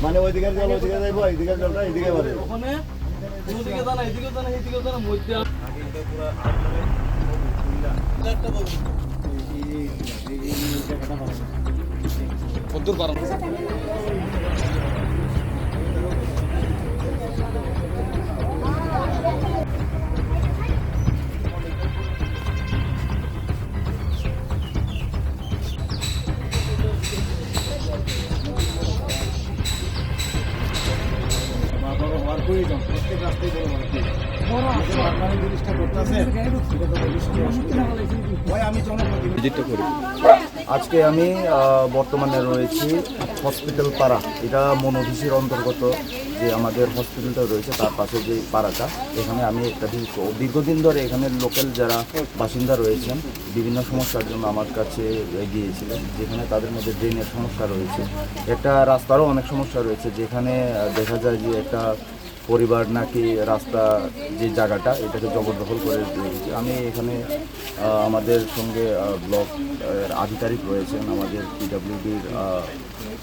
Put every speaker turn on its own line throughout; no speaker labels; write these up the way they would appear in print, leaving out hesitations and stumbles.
মানে ওইদিকে জল ওইদিকে যাইবো, এইদিকে জলটা এইদিকে বাড়ে।
ওখানে ওদিকে দানা এদিকে দানা এদিকে দানা মধ্যে আগে এটা পুরো একটা বলুন এই জায়গাটা ভালো কতদূর পারো প্রত্যেক রাস্তায় বড় আপনারা জিনিসটা করতেছেন আমি জনপ্রতিনিধিত্ব করি।
আজকে আমি বর্তমানে রয়েছি হসপিটাল পাড়া, এটা মনোভিসির অন্তর্গত যে আমাদের হসপিটালটা রয়েছে তার পাশে যে পাড়াটা, এখানে আমি একটা দীর্ঘদিন ধরে এখানে লোকাল যারা বাসিন্দা রয়েছেন বিভিন্ন সমস্যার জন্য আমার কাছে গিয়েছিলেন, যেখানে তাদের মধ্যে ড্রেনের সমস্যা রয়েছে, একটা রাস্তারও অনেক সমস্যা রয়েছে, যেখানে দেখা যায় যে একটা পরিবার নাকি রাস্তা যে জায়গাটা এটাকে জবরদখল করে রেখেছে। আমি এখানে আমাদের সঙ্গে ব্লক আধিকারিক রয়েছেন, আমাদের পিডব্লিউডির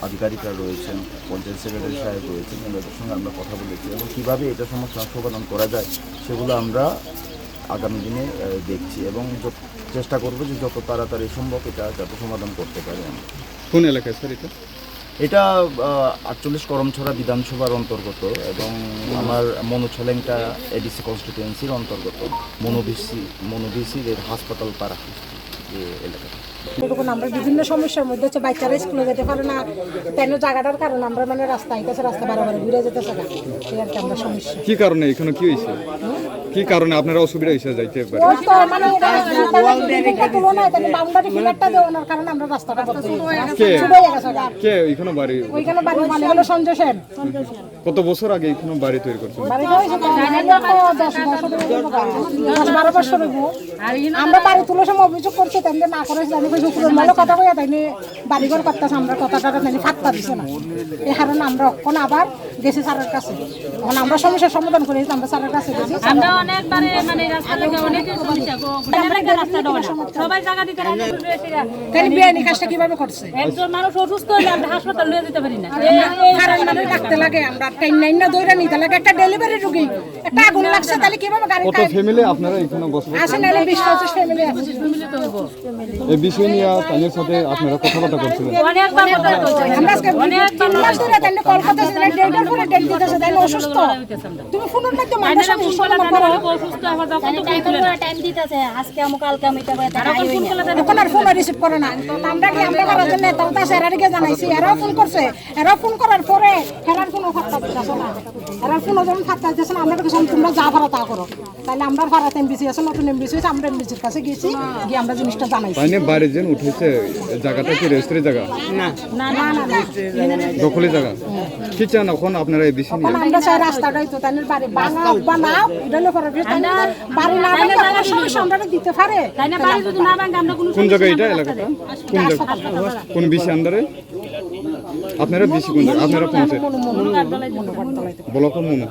আধিকারিকরা রয়েছেন, পঞ্চায়েত সেক্রেটারি সাহেব রয়েছেন, এদের সঙ্গে আমরা কথা বলেছি এবং কীভাবে এটা সমস্যা সমাধান করা যায় সেগুলো আমরা আগামী দিনে দেখছি এবং চেষ্টা করব যে যত তাড়াতাড়ি সম্ভব এটা যাতে সমাধান করতে পারি। আমি
কোন এলাকায় স্যার এটা?
এটা 48 করমছড়া বিধানসভার অন্তর্গত এবং আমার মনোছলেংটা এডিসি কনস্টিটুয়েন্সির অন্তর্গত মনোভিসির হাসপাতাল পাড়া যে এলাকাটা।
তখন আমরা বিভিন্ন সমস্যার মধ্যে হচ্ছে বাচ্চারা স্কুলে যেতে পারে না, তাই জায়গাটার কারণে আমরা মানে রাস্তায় গেছে রাস্তা বারবার ঘুরে যেতেছে না, এই আর কি আমরা সমস্যা।
কি কারণে এখানে কি হয়েছে, কি কারণে আপনারা অসুবিধা হয়েছে যাইতে পারে?
মানে তুলনায় বাউন্ডারি ফিলারটা দেওয়ার কারণে আমরা রাস্তাটা বদলে
কে এখানে বাড়ি?
ওইখানে বাড়ি মানে হলো সঞ্জয় সেন।
কত বছর আগে এখানে বাড়ি তৈরি করছেন?
আমরা বাড়ি তুলার সময় অভিযোগ করছি তাই না করেছি, আমি শুক্রের মেলো কথা কইয়া তাই বাড়িঘর করতেছে, আমরা কথাটা তাই ফাঁকতা দিছে না, এই কারণে আমরা এখন আবার গেছি স্যারের কাছে। এখন আমরা সমস্যার সমাধান করে আমরা স্যারের কাছে গেছি।
আমরা অনেকবারে মানে রাস্তা থেকে অনেকের সমস্যা রাস্তা দেওয়া না, সবাই জায়গা দিতে রাজি হয়েছে।
কেন বিআইনি কাজটা কিভাবে করছে?
একজন মানুষ অসুস্থ হলে আমরা হাসপাতাল নিয়ে যেতে পারি না,
কারণ মানে ডাকতে লাগে, আমরা টাইম নাইন না দৌড়া নিতে লাগে, একটা ডেলিভারি রুগী একটা আগুন লাগছে তাহলে কিভাবে গাড়ি
কত ফ্যামিলি আপনারা এখানে বসবাস
আসেন? 20-25 ফ্যামিলি আছে।
এই বিষয় নিয়ে তাদের সাথে আপনারা কথাবার্তা করছিলেন?
অনেকবার কথা বলছি
আমরা আজকে 3 মাস ধরে তাই কলকাতা থেকে ডেটের পরে ডেট দিতেছে, তাই অসুস্থ। তুমি ফোনের মাধ্যমে আমরা সব
অসুস্থ আমার যখন টাইম দিতেছে আজকে আমু কালকে আমি এটা
এখন আর ফোন রিসিভ করে না। আমরা কি আমরা করার জন্য তাও তা স্যারারিকে জানাইছি, এরাও ফোন করছে, এরাও ফোন করার পরে হেরার ফোনও ফাঁকা দিতেছে না, এরার ফোনও যখন ফাঁকা দিতেছে না আমরা কিছু তোমরা যা ভাড়া তা করো, তাহলে আমরা ভাড়াতে এমবিসি আছে, নতুন এমবিসি হয়েছে, আমরা এমবিসির কাছে গেছি, গিয়ে আমরা জিনিসটা জানাইছি।
তাই বাড়ি যেন উঠেছে জায়গাটা কি রেজিস্ট্রি জায়গা
না না না না
দখলের জায়গা? কি চান এখন আপনারা এই বিষয় নিয়ে?
আমরা চাই রাস্তাটাই তো তাই বাড়ি বানাও এটা হলো পরে বাড়ি না বানালে সমস্যা আমরা দিতে পারে,
তাই না? বাড়ি যদি না ভাঙে আমরা কোনো
কোন জায়গায় এটা এলাকাটা? কোন জায়গা, কোন বিষয় আন্ডারে আপনারা বেশি কোন জায়গা? আপনারা পৌঁছে ব্লক মনো